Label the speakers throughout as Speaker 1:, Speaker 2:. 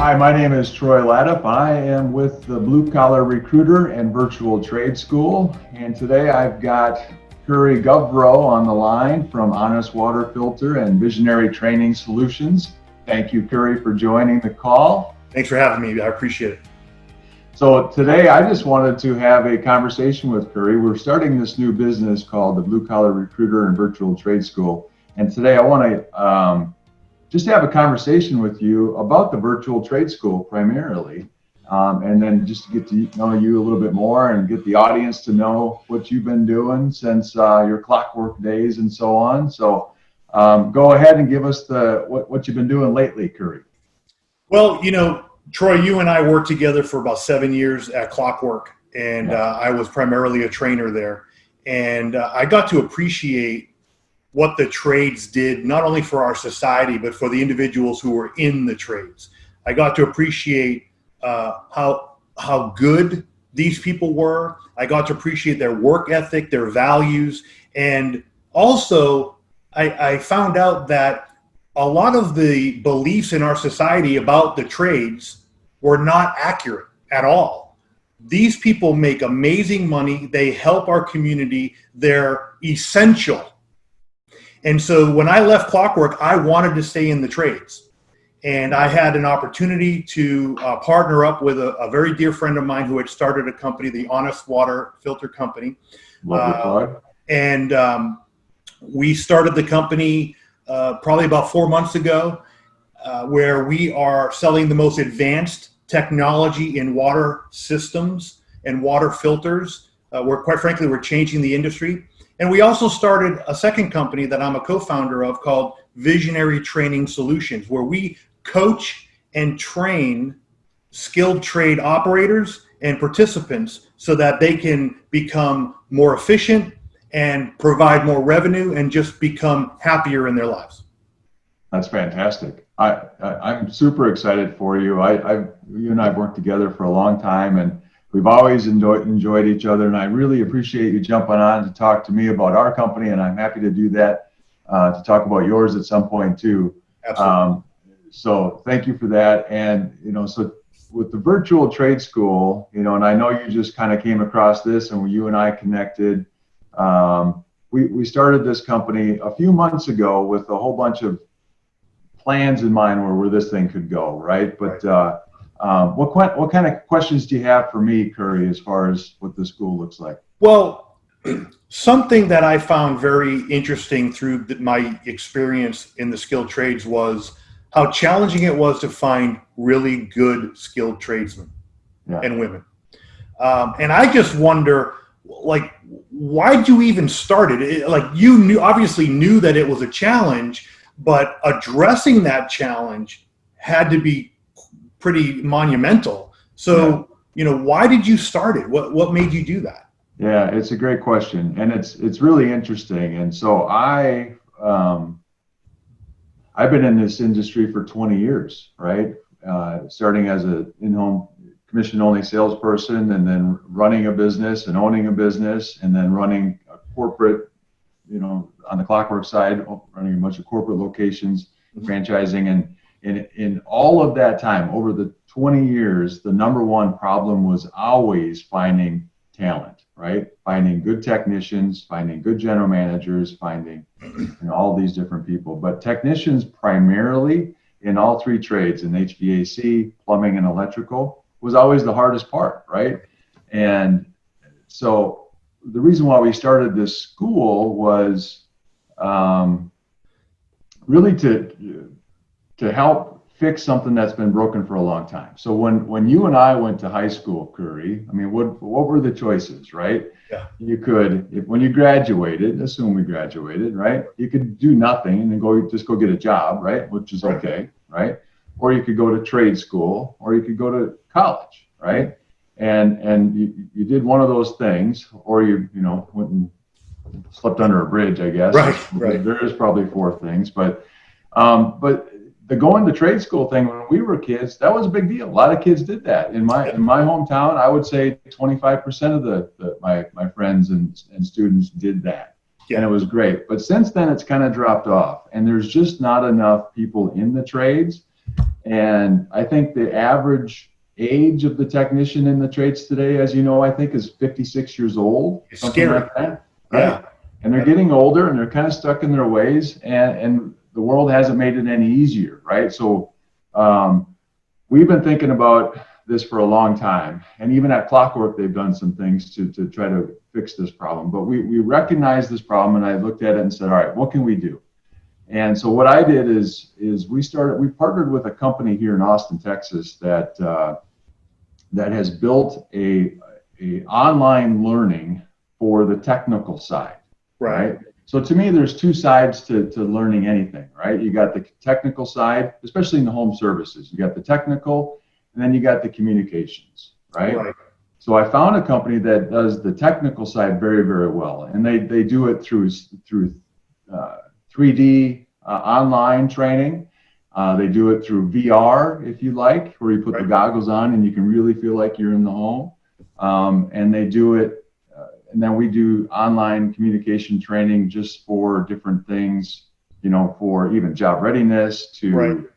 Speaker 1: Hi, my name is Troy Laddup. I am with the Blue Collar Recruiter and Virtual Trade School. And today I've got Currie on the line from Honest Water Filter and Visionary Training Solutions. Thank you, Currie, for joining the call.
Speaker 2: Thanks for having me. I appreciate it.
Speaker 1: So today I just wanted to have a conversation with Currie. We're starting this new business called the Blue Collar Recruiter and Virtual Trade School. And today I want to just have a conversation with you about the virtual trade school primarily, and then just to get to know you a little bit more and get the audience to know what you've been doing since your clockwork days and so on. So go ahead and give us what you've been doing lately, Currie.
Speaker 2: Well, Troy, you and I worked together for about 7 years at Clockwork, and I was primarily a trainer there. And I got to appreciate what the trades did, not only for our society, but for the individuals who were in the trades. I got to appreciate how good these people were. I got to appreciate their work ethic, their values. And also, I found out that a lot of the beliefs in our society about the trades were not accurate at all. These people make amazing money. They help our community. They're essential. And so when I left Clockwork, I wanted to stay in the trades. And I had an opportunity to partner up with a very dear friend of mine who had started a company, the Honest Water Filter Company. And we started the company probably about 4 months ago, where we are selling the most advanced technology in water systems and water filters. Where quite frankly, we're changing the industry. And we also started a second company that I'm a co-founder of called Visionary Training Solutions, where we coach and train skilled trade operators and participants so that they can become more efficient and provide more revenue and just become happier in their lives.
Speaker 1: That's fantastic. I'm super excited for you. You and I have worked together for a long time, and we've always enjoyed each other, and I really appreciate you jumping on to talk to me about our company, and I'm happy to do that, to talk about yours at some point too.
Speaker 2: Absolutely.
Speaker 1: So thank you for that. And, so with the virtual trade school, and I know you just kind of came across this and you and I connected. We started this company a few months ago with a whole bunch of plans in mind where this thing could go, right? But what kind of questions do you have for me, Currie, as far as what the school looks like?
Speaker 2: Well, something that I found very interesting through my experience in the skilled trades was how challenging it was to find really good skilled tradesmen and women. And I just wonder, why'd you even start it? You obviously knew that it was a challenge, but addressing that challenge had to be pretty monumental. So, why did you start it? What made you do that?
Speaker 1: Yeah, it's a great question, and it's really interesting. And so I've been in this industry for 20 years, right? Starting as a in-home commission-only salesperson, and then running a business and owning a business, and then running a corporate, on the Clockwork side, running a bunch of corporate locations, franchising, and in all of that time, over the 20 years, the number one problem was always finding talent, right? Finding good technicians, finding good general managers, finding all these different people. But technicians primarily in all three trades, in HVAC, plumbing, and electrical, was always the hardest part, right? And so the reason why we started this school was really to help fix something that's been broken for a long time. So when you and I went to high school, Currie, what were the choices, right?
Speaker 2: Yeah.
Speaker 1: You could, when you graduated, assume we graduated, right? You could do nothing and then go get a job, right? Which is okay, right? Or you could go to trade school, or you could go to college, right? And you did one of those things, or you went and slept under a bridge, I guess.
Speaker 2: Right.
Speaker 1: There is probably four things, but the going to trade school thing, when we were kids, that was a big deal. A lot of kids did that. In my hometown, I would say 25% of my friends and students did that. Yeah. And it was great. But since then, it's kind of dropped off, and there's just not enough people in the trades. And I think the average age of the technician in the trades today, as you know, I think is 56 years old,
Speaker 2: It's
Speaker 1: something
Speaker 2: scary.
Speaker 1: like that. Right?
Speaker 2: Yeah.
Speaker 1: And they're getting older and they're kind of stuck in their ways, and the world hasn't made it any easier, right? So we've been thinking about this for a long time. And even at Clockwork, they've done some things to try to fix this problem. But we recognized this problem, and I looked at it and said, all right, what can we do? And so what I did is we partnered with a company here in Austin, Texas that has built a online learning for the technical side, right? So to me, there's two sides to learning anything, right? You got the technical side, especially in the home services. You got the technical, and then you got the communications, right? So I found a company that does the technical side very, very well, and they do it through 3D online training. They do it through VR, if you like, where you put the goggles on and you can really feel like you're in the home. And they do it, and then we do online communication training just for different things, you know, for even job readiness to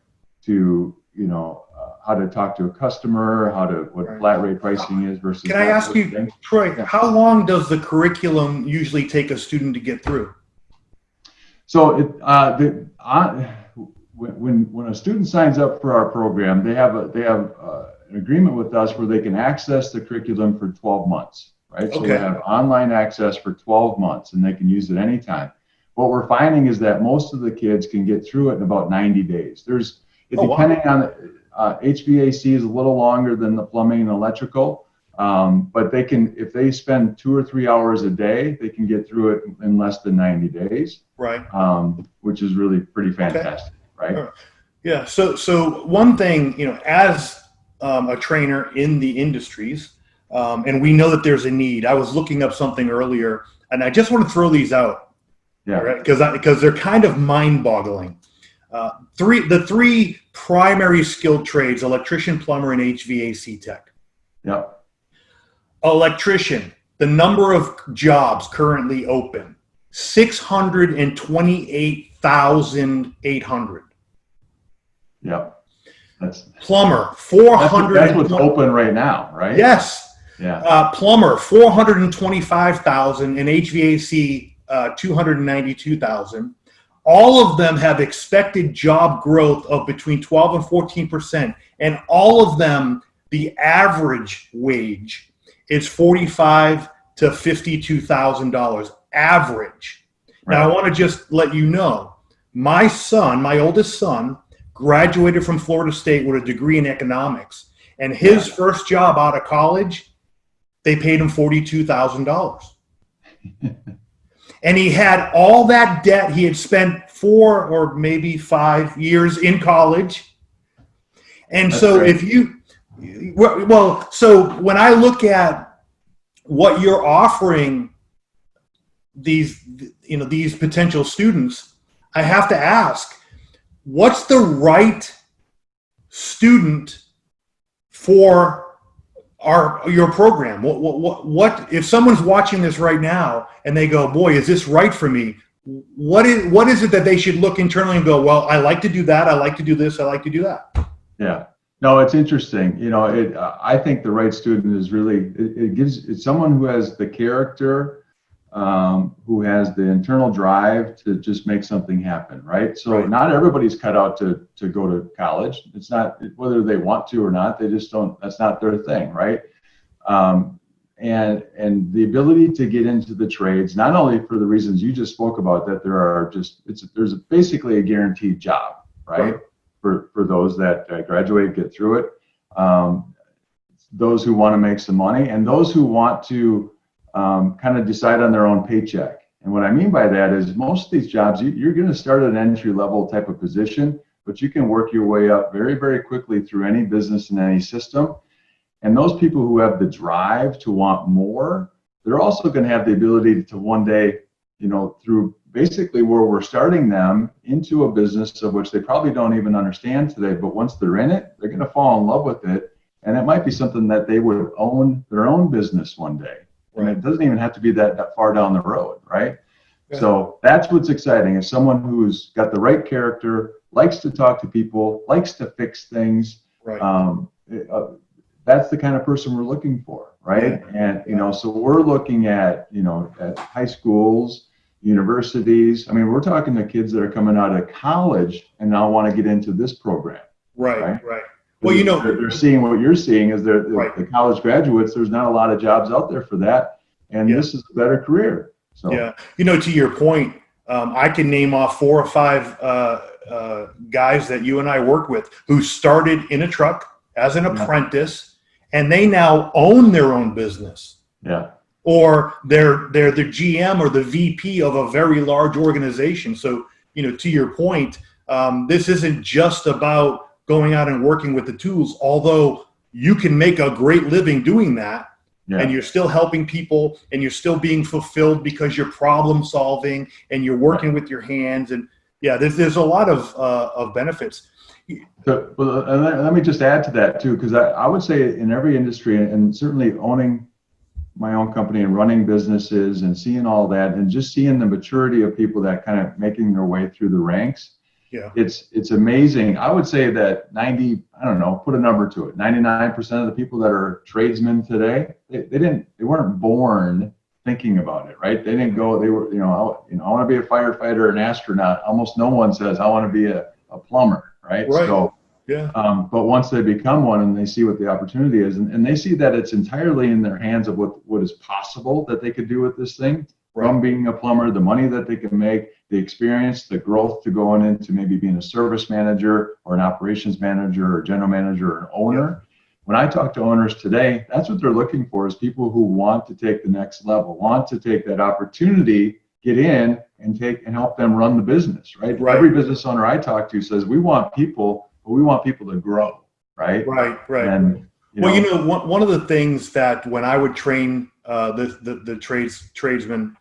Speaker 1: you know, how to talk to a customer, what flat rate pricing is versus.
Speaker 2: Can I ask you, Troy, how long does the curriculum usually take a student to get through?
Speaker 1: So when a student signs up for our program, they have an agreement with us where they can access the curriculum for 12 months, right? So they have online access for 12 months, and they can use it anytime. What we're finding is that most of the kids can get through it in about 90 days. Depending on HVAC is a little longer than the plumbing and electrical, but they can, if they spend 2 or 3 hours a day, they can get through it in less than 90 days, which is really pretty fantastic, right?
Speaker 2: Yeah. So one thing, you know, as a trainer in the industries, and we know that there's a need. I was looking up something earlier, and I just want to throw these out, because they're kind of mind-boggling. The three primary skilled trades: electrician, plumber, and HVAC tech. Electrician, the number of jobs currently open, 628,800. Plumber, 400.
Speaker 1: That's what's open right now, right?
Speaker 2: Yes. Plumber, 425,000, and HVAC, 292,000. All of them have expected job growth of between 12 and 14%, and all of them, the average wage is $45,000 to $52,000 average. Now, I want to just let you know, my oldest son, graduated from Florida State with a degree in economics, and his first job out of college, they paid him $42,000. And he had all that debt. He had spent 4 or maybe 5 years in college. And so so when I look at what you're offering these potential students, I have to ask, what's the right student for your program? What if someone's watching this right now and they go, boy, is this right for me? What is it that they should look internally and go, well, I like to do that, I like to do this, I like to do that?
Speaker 1: Yeah. No, it's interesting. You know, I think the right student is really, it's someone who has the character, who has the internal drive to just make something happen, right? So not everybody's cut out to go to college. It's not whether they want to or not, they just don't, that's not their thing, right? And the ability to get into the trades, not only for the reasons you just spoke about, that there's basically a guaranteed job, right? For those that graduate, get through it, those who want to make some money, and those who want to kind of decide on their own paycheck. And what I mean by that is most of these jobs, you're going to start at an entry level type of position, but you can work your way up very, very quickly through any business and any system. And those people who have the drive to want more, they're also going to have the ability to one day, you know, through basically where we're starting them into a business of which they probably don't even understand today, but once they're in it, they're going to fall in love with it. And it might be something that they would own their own business one day. And it doesn't even have to be that far down the road, right? So that's what's exciting, is someone who's got the right character, likes to talk to people, likes to fix things.
Speaker 2: Right.
Speaker 1: That's the kind of person we're looking for, right? And so we're looking at at high schools, universities. I mean, we're talking to kids that are coming out of college and now want to get into this program.
Speaker 2: Right. Well,
Speaker 1: they're seeing what you're seeing is the college graduates. There's not a lot of jobs out there for that, and this is a better career. So
Speaker 2: to your point, I can name off 4 or 5 guys that you and I worked with who started in a truck as an apprentice, and they now own their own business.
Speaker 1: Yeah.
Speaker 2: Or they're the GM or the VP of a very large organization. So, to your point, this isn't just about going out and working with the tools, although you can make a great living doing that. And you're still helping people, and you're still being fulfilled because you're problem solving and you're working with your hands. And there's a lot of benefits.
Speaker 1: So, let me just add to that too, because I would say in every industry, and certainly owning my own company and running businesses and seeing all that, and just seeing the maturity of people that kind of making their way through the ranks. It's amazing. I would say that put a number to it, 99% of the people that are tradesmen today, they weren't born thinking about it, right? They didn't go, they were, I want to be a firefighter, an astronaut. Almost no one says I want to be a plumber, right? So, but once they become one and they see what the opportunity is, and they see that it's entirely in their hands of what is possible that they could do with this thing, from being a plumber, the money that they can make, the experience, the growth to going into maybe being a service manager or an operations manager or general manager or an owner. When I talk to owners today, that's what they're looking for, is people who want to take the next level, want to take that opportunity, get in and help them run the business, right? Every business owner I talk to says, we want people, but we want people to grow, right?
Speaker 2: Right.
Speaker 1: And,
Speaker 2: one of the things that when I would train the tradesmen,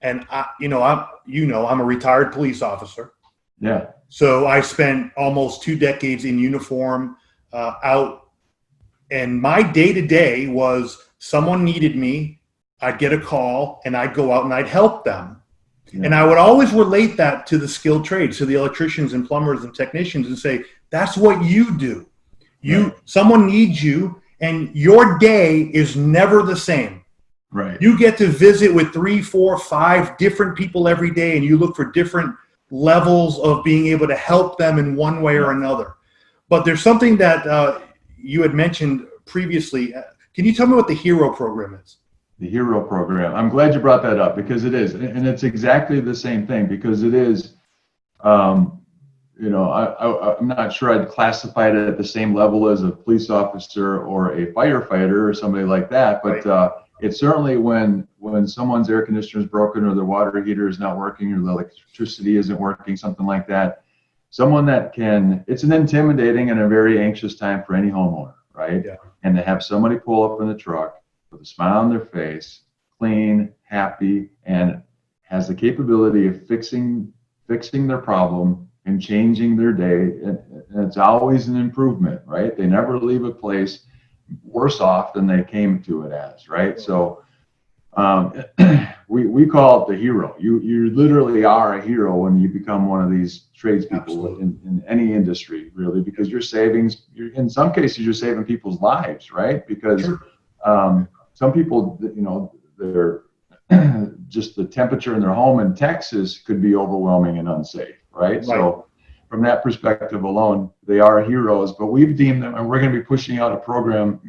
Speaker 2: and I'm a retired police officer.
Speaker 1: Yeah.
Speaker 2: So I spent almost 2 decades in uniform out, and my day-to-day was someone needed me, I'd get a call, and I'd go out and I'd help them. And I would always relate that to the skilled trades, to the electricians and plumbers and technicians, and say, that's what you do. Someone needs you, and your day is never the same.
Speaker 1: Right.
Speaker 2: You get to visit with 3, 4, 5 different people every day, and you look for different levels of being able to help them in one way or another. But there's something that you had mentioned previously. Can you tell me what the HERO program is?
Speaker 1: The HERO program. I'm glad you brought that up, because it is, and it's exactly the same thing, because it is, I'm not sure I'd classify it at the same level as a police officer or a firefighter or somebody like that, but it's certainly when someone's air conditioner is broken or their water heater is not working or the electricity isn't working, something like that. It's an intimidating and a very anxious time for any homeowner, right? Yeah. And to have somebody pull up in the truck with a smile on their face, clean, happy, and has the capability of fixing their problem and changing their day. And it's always an improvement, right? They never leave a place worse off than they came to it as, right? So we call it the hero. You literally are a hero when you become one of these tradespeople in any industry, really, because in some cases you're saving people's lives, right? Because some people, they're just the temperature in their home in Texas could be overwhelming and unsafe, right? So from that perspective alone, they are heroes, but we've deemed them, and we're going to be pushing out a program,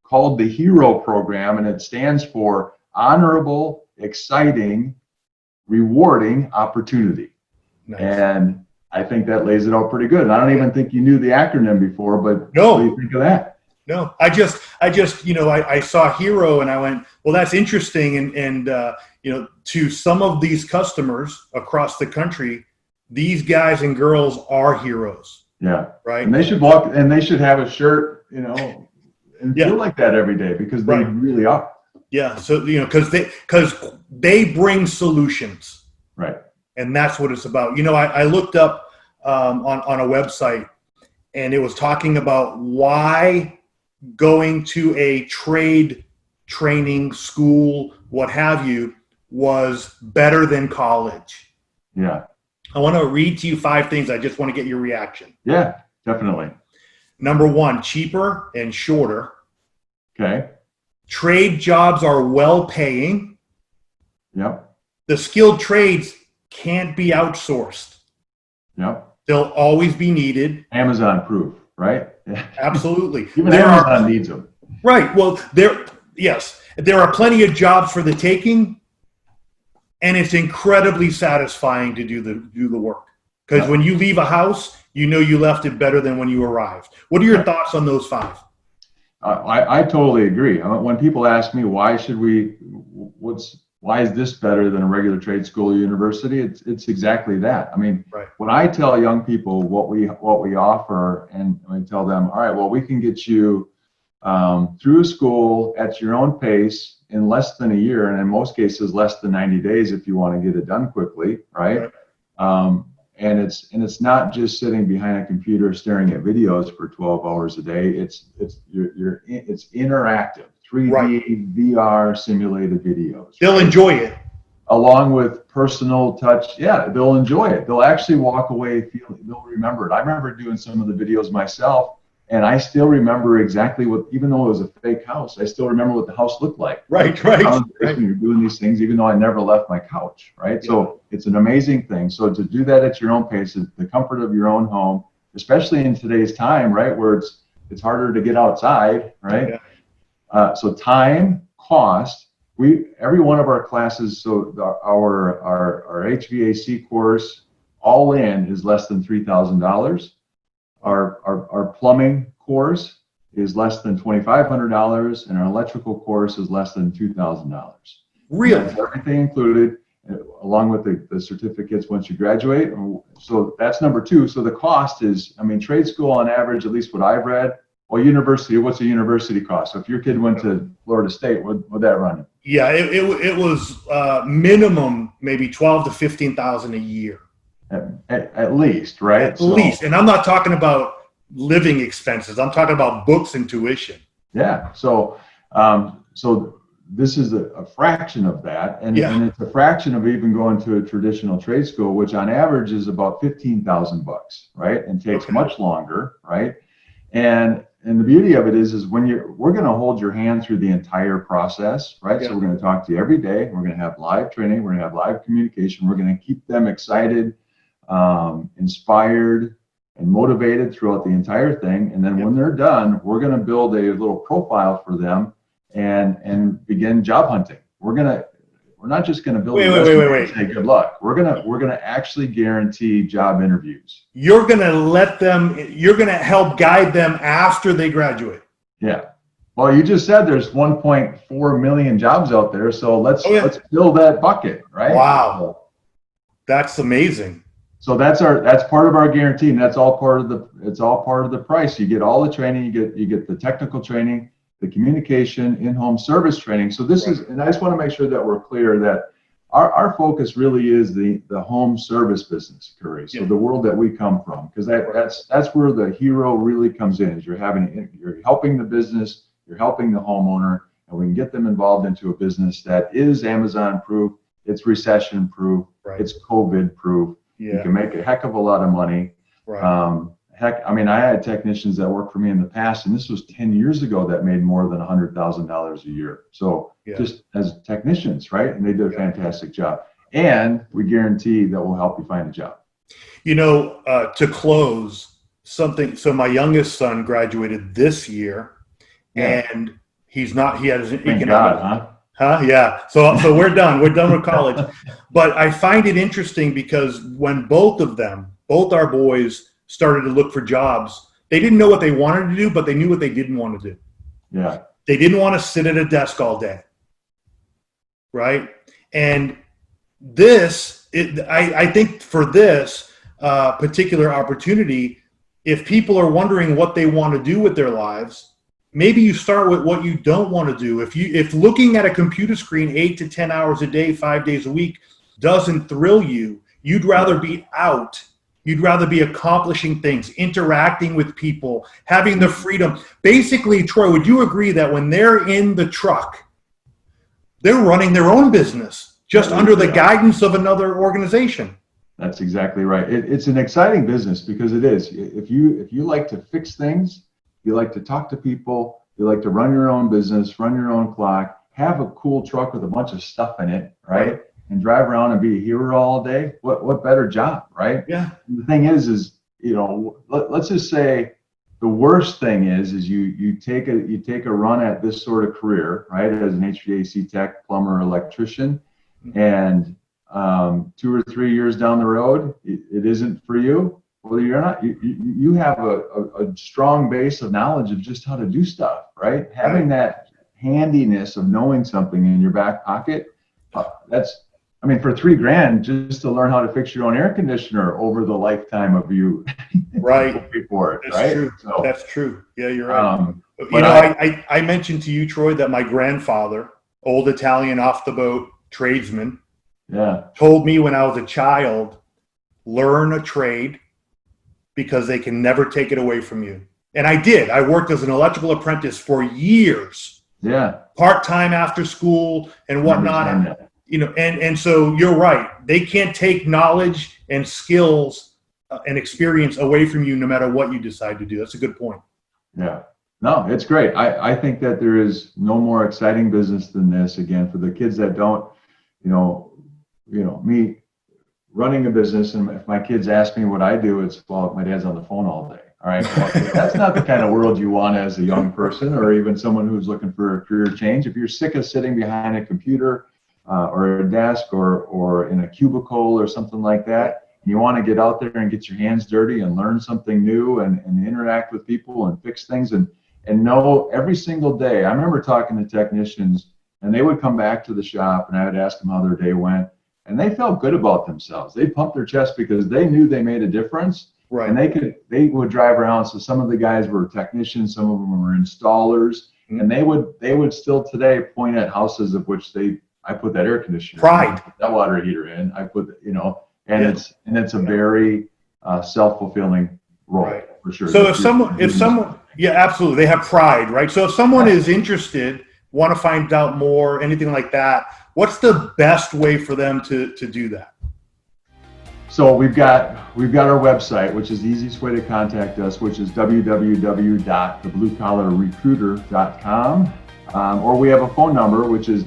Speaker 1: called the HERO program, and it stands for Honorable, Exciting, Rewarding Opportunity. Nice. And I think that lays it out pretty good. And I don't even think you knew the acronym before, but what do you think of that?
Speaker 2: No, I saw HERO and I went, well, that's interesting. And to some of these customers across the country, these guys and girls are heroes. Yeah. Right.
Speaker 1: And they should walk, and they should have a shirt, and feel like that every day, because they really are.
Speaker 2: Yeah. So, because they bring solutions.
Speaker 1: Right.
Speaker 2: And that's what it's about. I looked up on a website, and it was talking about why going to a trade training school, what have you, was better than college.
Speaker 1: Yeah.
Speaker 2: I want to read to you 5 things. I just want to get your reaction.
Speaker 1: Yeah, definitely.
Speaker 2: Number 1, cheaper and shorter.
Speaker 1: Okay.
Speaker 2: Trade jobs are well paying.
Speaker 1: Yep.
Speaker 2: The skilled trades can't be outsourced.
Speaker 1: Yep.
Speaker 2: They'll always be needed.
Speaker 1: Amazon proof, right?
Speaker 2: Absolutely.
Speaker 1: Even Amazon needs them.
Speaker 2: Right. Well, there are plenty of jobs for the taking, and it's incredibly satisfying to do the work. Because when you leave a house, you know you left it better than when you arrived. What are your thoughts on those 5?
Speaker 1: I totally agree. When people ask me why is this better than a regular trade school or university, it's exactly that. I mean, when I tell young people what we offer, and I tell them, all right, well, we can get you through school at your own pace in less than a year, and in most cases less than 90 days if you want to get it done quickly, right? And it's not just sitting behind a computer staring at videos for 12 hours a day. It's interactive, 3D VR simulated videos.
Speaker 2: They'll enjoy it.
Speaker 1: Along with personal touch, yeah, they'll enjoy it. They'll actually walk away feeling, they'll remember it. I remember doing some of the videos myself, and I still remember exactly what, even though it was a fake house, I still remember what the house looked like.
Speaker 2: Right.
Speaker 1: When you're doing these things, even though I never left my couch, right? Yeah. So it's an amazing thing. So to do that at your own pace, the comfort of your own home, especially in today's time, right, where it's harder to get outside, right? Yeah. So time, cost. Every one of our classes, so our HVAC course, all in, is less than $3,000. Our plumbing course is less than $2,500, and our electrical course is less than $2,000.
Speaker 2: Really?
Speaker 1: That's everything included, along with the certificates once you graduate. So that's number 2. So the cost is, I mean, trade school on average, at least what I've read. Well, university, what's a university cost? So if your kid went to Florida State, what would that run?
Speaker 2: Yeah, it was minimum maybe $12,000 to $15,000 a year.
Speaker 1: At least, right?
Speaker 2: At least, and I'm not talking about living expenses. I'm talking about books and tuition.
Speaker 1: Yeah. So this is a fraction of that, and it's a fraction of even going to a traditional trade school, which on average is about $15,000, right? And takes much longer, right? And the beauty of it is when we're going to hold your hand through the entire process, right? Yeah. So we're going to talk to you every day. We're going to have live training. We're going to have live communication. We're going to keep them excited, inspired, and motivated throughout the entire thing. And then when they're done, we're going to build a little profile for them and begin job hunting. We're not just going to build
Speaker 2: wait.
Speaker 1: and say good luck. We're gonna actually guarantee job interviews.
Speaker 2: You're going to help guide them after they graduate.
Speaker 1: Yeah. Well, you just said there's 1.4 million jobs out there, so let's fill that bucket, right?
Speaker 2: Wow. That's amazing.
Speaker 1: So that's part of our guarantee, and that's all part of the price. You get all the training, you get the technical training, the communication, in-home service training. So this is, and I just want to make sure that we're clear that our focus really is the home service business, Currie. So the world that we come from, because that's where the hero really comes in. Is you're helping the business, you're helping the homeowner, and we can get them involved into a business that is Amazon proof, it's recession proof, it's COVID proof. You can make a heck of a lot of money. I mean, I had technicians that worked for me in the past, and this was 10 years ago, that made more than $100,000 a year. So just as technicians, right? And they did a fantastic job. And we guarantee that we'll help you find a job.
Speaker 2: You know, to close something, so my youngest son graduated this year, and he had his economic.
Speaker 1: God, huh?
Speaker 2: Yeah. So we're done. We're done with college. But I find it interesting because when both our boys started to look for jobs, they didn't know what they wanted to do, but they knew what they didn't want to do.
Speaker 1: Yeah.
Speaker 2: They didn't want to sit at a desk all day. Right. And I think for this particular opportunity, if people are wondering what they want to do with their lives, maybe you start with what you don't want to do. If looking at a computer screen 8 to 10 hours a day, 5 days a week doesn't thrill you, you'd rather be out. You'd rather be accomplishing things, interacting with people, having the freedom. Basically, Troy, would you agree that when they're in the truck, they're running their own business just under the guidance of another organization?
Speaker 1: That's exactly right. It's an exciting business because it is. If you like to fix things, you like to talk to people, you like to run your own business, run your own clock, have a cool truck with a bunch of stuff in it, right? And drive around and be a hero all day. What better job, right?
Speaker 2: Yeah.
Speaker 1: And the thing is let's just say the worst thing is you take a run at this sort of career, right? As an HVAC tech, plumber, electrician, and 2 or 3 years down the road, it isn't for you. Well, you're not. You have a strong base of knowledge of just how to do stuff, right? Having that handiness of knowing something in your back pocket, I mean, for $3,000 just to learn how to fix your own air conditioner over the lifetime of you,
Speaker 2: Right.
Speaker 1: Before it,
Speaker 2: That's
Speaker 1: right?
Speaker 2: true.
Speaker 1: So,
Speaker 2: That's true. Yeah, you're right. I mentioned to you, Troy, that my grandfather, old Italian off the boat tradesman, told me when I was a child, learn a trade because they can never take it away from you. And I did. I worked as an electrical apprentice for years.
Speaker 1: Yeah.
Speaker 2: Part-time after school and whatnot. And so you're right. They can't take knowledge and skills and experience away from you no matter what you decide to do. That's a good point.
Speaker 1: Yeah. No, it's great. I think that there is no more exciting business than this. Again, for the kids that don't, me running a business, and if my kids ask me what I do, it's, well, my dad's on the phone all day. All right. Well, that's not the kind of world you want as a young person or even someone who's looking for a career change. If you're sick of sitting behind a computer or a desk or in a cubicle or something like that, and you want to get out there and get your hands dirty and learn something new and interact with people and fix things and know every single day. I remember talking to technicians, and they would come back to the shop, and I would ask them how their day went, and they felt good about themselves. They pumped their chest because they knew they made a difference.
Speaker 2: Right.
Speaker 1: And they would drive around. So some of the guys were technicians, some of them were installers, and they would still today point at houses of which I put that air conditioner,
Speaker 2: pride,
Speaker 1: that water heater in. I put it's a very self-fulfilling role, right, for sure.
Speaker 2: So if someone, yeah, absolutely, they have pride, right? So if someone is interested, want to find out more, anything like that, what's the best way for them to do that?
Speaker 1: So we've got our website, which is the easiest way to contact us, which is www.thebluecollarrecruiter.com, or we have a phone number, which is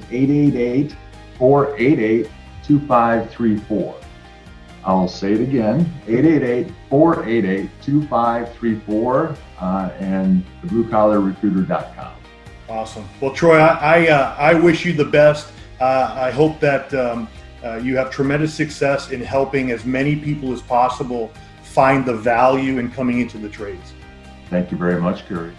Speaker 1: 888-488-2534. I'll say it again, 888-488-2534, and thebluecollarrecruiter.com.
Speaker 2: Awesome. Well, Troy, I wish you the best. I hope that you have tremendous success in helping as many people as possible find the value in coming into the trades.
Speaker 1: Thank you very much, Currie.